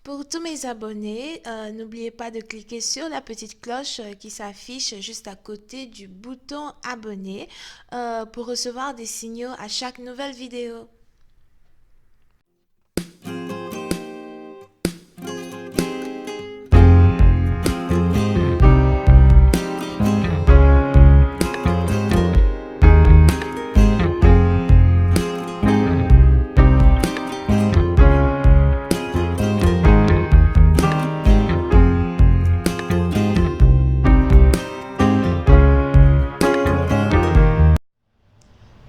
Pour tous mes abonnés, n'oubliez pas de cliquer sur la petite cloche qui s'affiche juste à côté du bouton abonner pour recevoir des signaux à chaque nouvelle vidéo.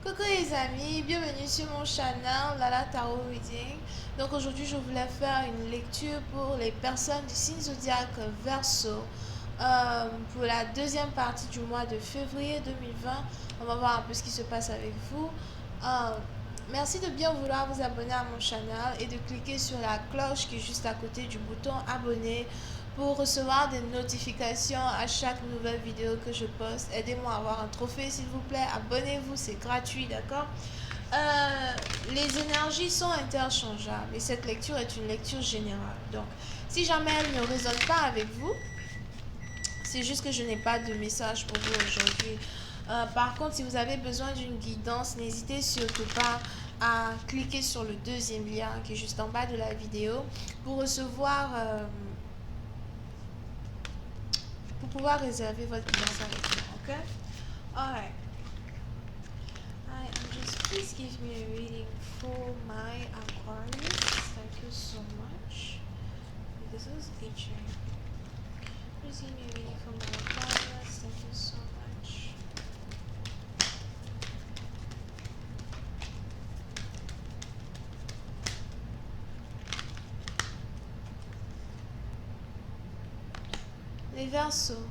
Coucou les amis, bienvenue sur mon channel Lala Tarot Reading. Donc aujourd'hui je voulais faire une lecture pour les personnes du signe zodiaque Verseau. Pour la deuxième partie du mois de février 2020, on va voir un peu ce qui se passe avec vous. Merci de bien vouloir vous abonner à mon channel et de cliquer sur la cloche qui est juste à côté du bouton abonner pour recevoir des notifications à chaque nouvelle vidéo que je poste. Aidez-moi à avoir un trophée s'il vous plaît, abonnez-vous, c'est gratuit, d'accord? Les énergies sont interchangeables et cette lecture est une lecture générale. Donc, si jamais elle ne résonne pas avec vous, c'est juste que je n'ai pas de message pour vous aujourd'hui. Par contre, si vous avez besoin d'une guidance, n'hésitez surtout pas à cliquer sur le deuxième lien qui est juste en bas de la vidéo pour recevoir, pour pouvoir réserver votre guidance avec moi, ok? Alright. Hi, please give me a reading for my Aquarius. Thank you so much. This is Adrian. Please give me a reading for my Aquarius. Thank you so much. Les Verseaux.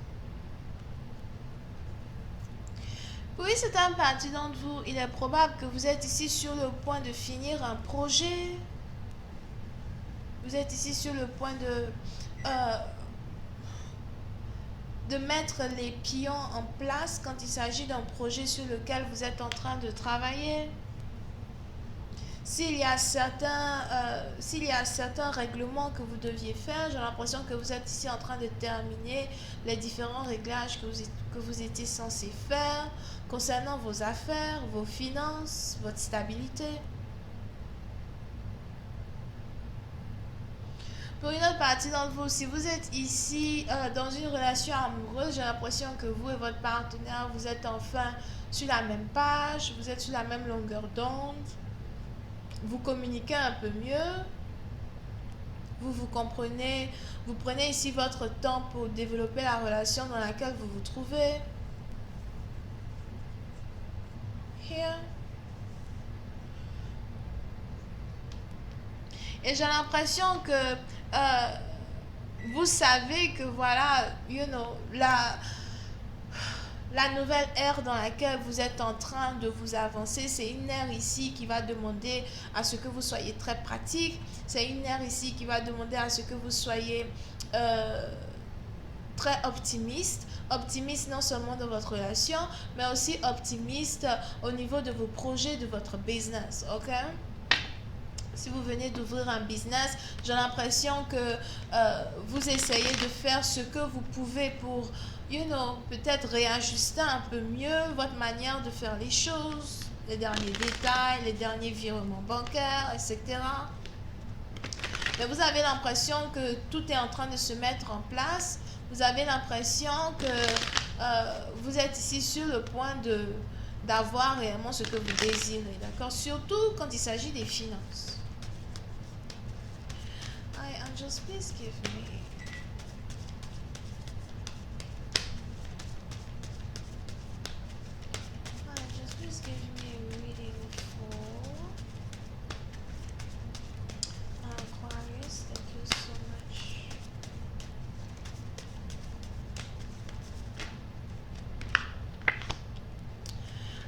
Pour une certaine partie d'entre vous, il est probable que vous êtes ici sur le point de finir un projet. Vous êtes ici sur le point de mettre les pions en place quand il s'agit d'un projet sur lequel vous êtes en train de travailler. S'il y a certains règlements que vous deviez faire, j'ai l'impression que vous êtes ici en train de terminer les différents réglages que vous étiez censé faire concernant vos affaires, vos finances, votre stabilité. Pour une autre partie d'entre vous, si vous êtes ici dans une relation amoureuse, j'ai l'impression que vous et votre partenaire, vous êtes enfin sur la même page, vous êtes sur la même longueur d'onde, vous communiquez un peu mieux, vous comprenez, vous prenez ici votre temps pour développer la relation dans laquelle vous vous trouvez. Here. Et j'ai l'impression que vous savez que voilà, la nouvelle ère dans laquelle vous êtes en train de vous avancer, c'est une ère ici qui va demander à ce que vous soyez très pratique. C'est une ère ici qui va demander à ce que vous soyez très optimiste. Optimiste non seulement dans votre relation, mais aussi optimiste au niveau de vos projets, de votre business, ok? Si vous venez d'ouvrir un business, j'ai l'impression que vous essayez de faire ce que vous pouvez pour, peut-être réajuster un peu mieux votre manière de faire les choses, les derniers détails, les derniers virements bancaires, etc. Mais vous avez l'impression que tout est en train de se mettre en place. Vous avez l'impression que vous êtes ici sur le point d'avoir réellement ce que vous désirez, d'accord? Surtout quand il s'agit des finances. Angels, please give me. Angels, please give me a reading for Aquarius. Thank you so much.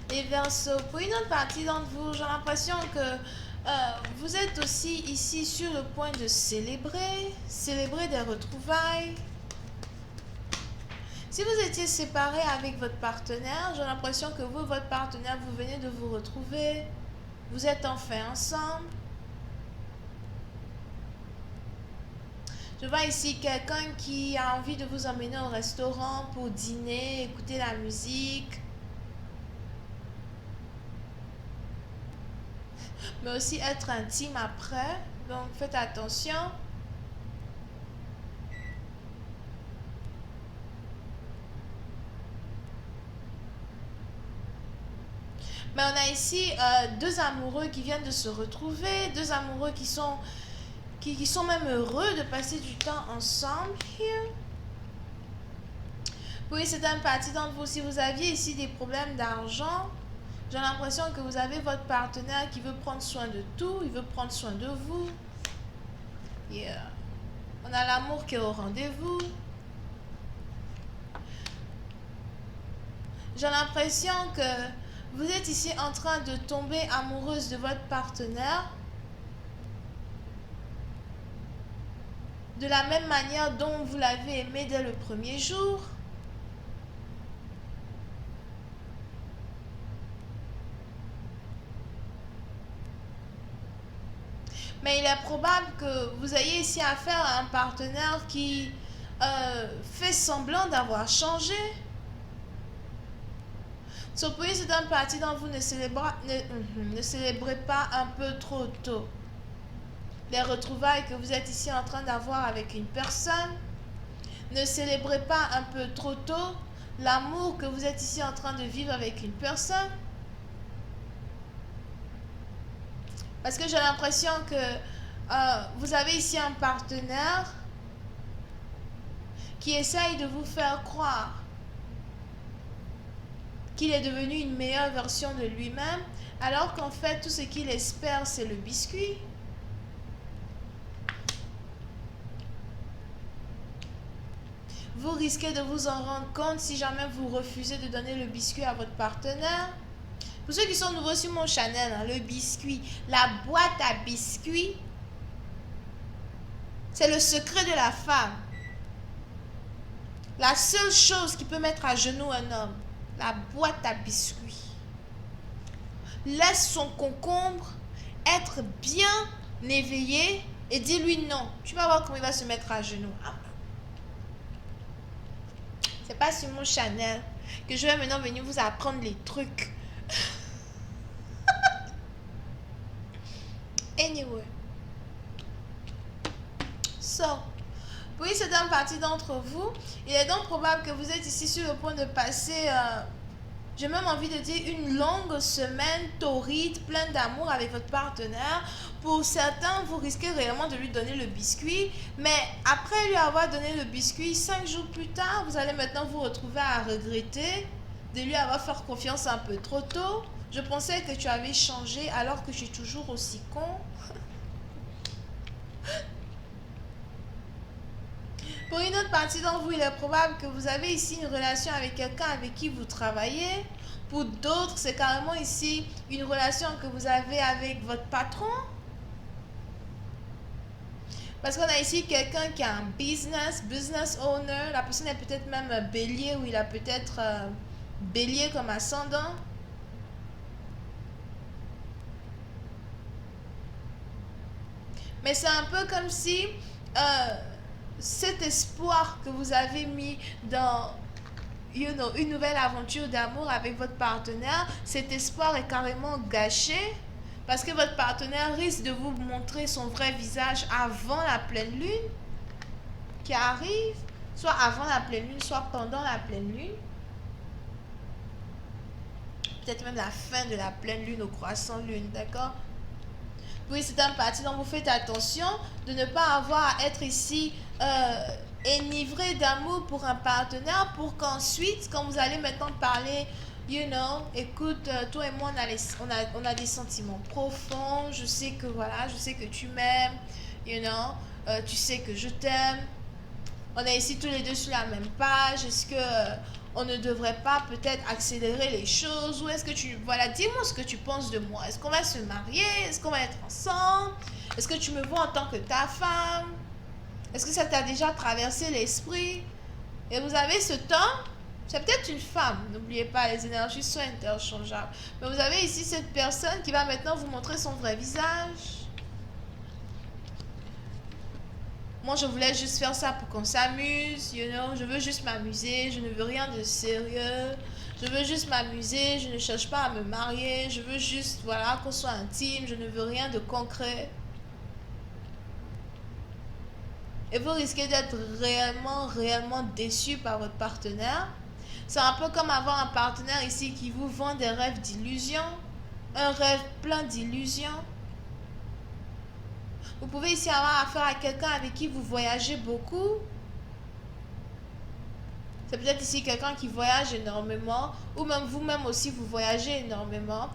Les Verseaux, pour une autre partie d'entre vous, j'ai l'impression que vous êtes aussi ici sur le point de célébrer des retrouvailles. Si vous étiez séparé avec votre partenaire, j'ai l'impression que vous et votre partenaire, vous venez de vous retrouver. Vous êtes enfin ensemble. Je vois ici quelqu'un qui a envie de vous emmener au restaurant pour dîner, écouter la musique. Mais aussi être intime après. Donc faites attention. Mais on a ici deux amoureux qui viennent de se retrouver, deux amoureux qui sont même heureux de passer du temps ensemble. Here. Oui, c'est un parti d'entre vous. Si vous aviez ici des problèmes d'argent, j'ai l'impression que vous avez votre partenaire qui veut prendre soin de tout, il veut prendre soin de vous. Yeah. On a l'amour qui est au rendez-vous. J'ai l'impression que vous êtes ici en train de tomber amoureuse de votre partenaire de la même manière dont vous l'avez aimé dès le premier jour. Mais il est probable que vous ayez ici affaire à un partenaire qui fait semblant d'avoir changé. Pour c'est un parti dont vous ne célébrez pas un peu trop tôt les retrouvailles que vous êtes ici en train d'avoir avec une personne. Ne célébrez pas un peu trop tôt l'amour que vous êtes ici en train de vivre avec une personne. Parce que j'ai l'impression que vous avez ici un partenaire qui essaye de vous faire croire qu'il est devenu une meilleure version de lui-même, alors qu'en fait, tout ce qu'il espère, c'est le biscuit. Vous risquez de vous en rendre compte si jamais vous refusez de donner le biscuit à votre partenaire. Pour ceux qui sont nouveaux sur mon channel, hein, le biscuit, la boîte à biscuits, c'est le secret de la femme. La seule chose qui peut mettre à genoux un homme, la boîte à biscuits. Laisse son concombre être bien éveillé et dis-lui non. Tu vas voir comment il va se mettre à genoux. C'est pas sur mon channel que je vais maintenant venir vous apprendre les trucs. Anyway. So, oui, c'est une partie d'entre vous. Il est donc probable que vous êtes ici sur le point de passer, j'ai même envie de dire, une longue semaine torride, pleine d'amour avec votre partenaire. Pour certains, vous risquez réellement de lui donner le biscuit. Mais après lui avoir donné le biscuit, 5 jours plus tard, vous allez maintenant vous retrouver à regretter de lui avoir fait confiance un peu trop tôt. Je pensais que tu avais changé alors que je suis toujours aussi con. Pour une autre partie d'entre vous, il est probable que vous avez ici une relation avec quelqu'un avec qui vous travaillez. Pour d'autres, c'est carrément ici une relation que vous avez avec votre patron. Parce qu'on a ici quelqu'un qui a un business owner. La personne est peut-être même bélier ou il a peut-être bélier comme ascendant. Mais c'est un peu comme si cet espoir que vous avez mis dans une nouvelle aventure d'amour avec votre partenaire, cet espoir est carrément gâché parce que votre partenaire risque de vous montrer son vrai visage avant la pleine lune qui arrive, soit avant la pleine lune, soit pendant la pleine lune. Peut-être même la fin de la pleine lune au croissant lune, d'accord? Oui, c'est un parti dont vous faites attention de ne pas avoir à être ici enivré d'amour pour un partenaire pour qu'ensuite, quand vous allez maintenant parler, écoute, toi et moi, on a des sentiments profonds, je sais que voilà, je sais que tu m'aimes, tu sais que je t'aime, on est ici tous les deux sur la même page, est-ce que on ne devrait pas peut-être accélérer les choses ou est-ce que voilà, dis-moi ce que tu penses de moi, est-ce qu'on va se marier, est-ce qu'on va être ensemble, est-ce que tu me vois en tant que ta femme, est-ce que ça t'a déjà traversé l'esprit et vous avez ce temps, c'est peut-être une femme, n'oubliez pas, les énergies sont interchangeables, mais vous avez ici cette personne qui va maintenant vous montrer son vrai visage. moi je voulais juste faire ça pour qu'on s'amuse, je veux juste m'amuser, je ne veux rien de sérieux, je veux juste m'amuser, je ne cherche pas à me marier, je veux juste, voilà, qu'on soit intime, je ne veux rien de concret. Et vous risquez d'être réellement déçu par votre partenaire. C'est un peu comme avoir un partenaire ici qui vous vend des rêves d'illusions, un rêve plein d'illusions. Vous pouvez ici avoir affaire à quelqu'un avec qui vous voyagez beaucoup. C'est peut-être ici quelqu'un qui voyage énormément, ou même vous-même aussi vous voyagez énormément.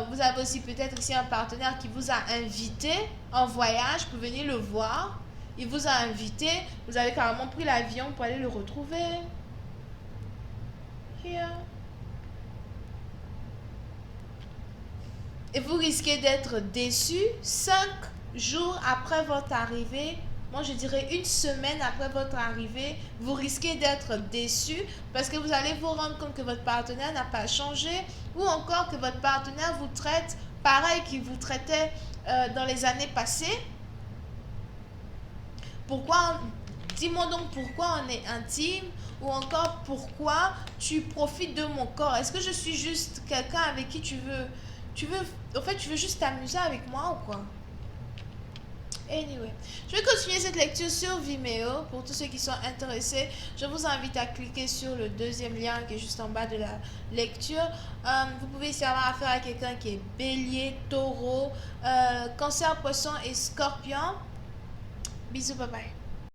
Vous avez aussi peut-être ici un partenaire qui vous a invité en voyage pour venir le voir. Il vous a invité, vous avez carrément pris l'avion pour aller le retrouver. Here. Et vous risquez d'être déçu 5 jours après votre arrivée. Moi, je dirais une semaine après votre arrivée, vous risquez d'être déçu parce que vous allez vous rendre compte que votre partenaire n'a pas changé ou encore que votre partenaire vous traite pareil qu'il vous traitait dans les années passées. Pourquoi, dis-moi donc pourquoi on est intime ou encore pourquoi tu profites de mon corps. Est-ce que je suis juste quelqu'un avec qui tu veux juste t'amuser avec moi ou quoi? Anyway, je vais continuer cette lecture sur Vimeo. Pour tous ceux qui sont intéressés, je vous invite à cliquer sur le deuxième lien qui est juste en bas de la lecture. Vous pouvez ici avoir affaire à quelqu'un qui est bélier, taureau, cancer, poisson et scorpion. Bisous, bye bye.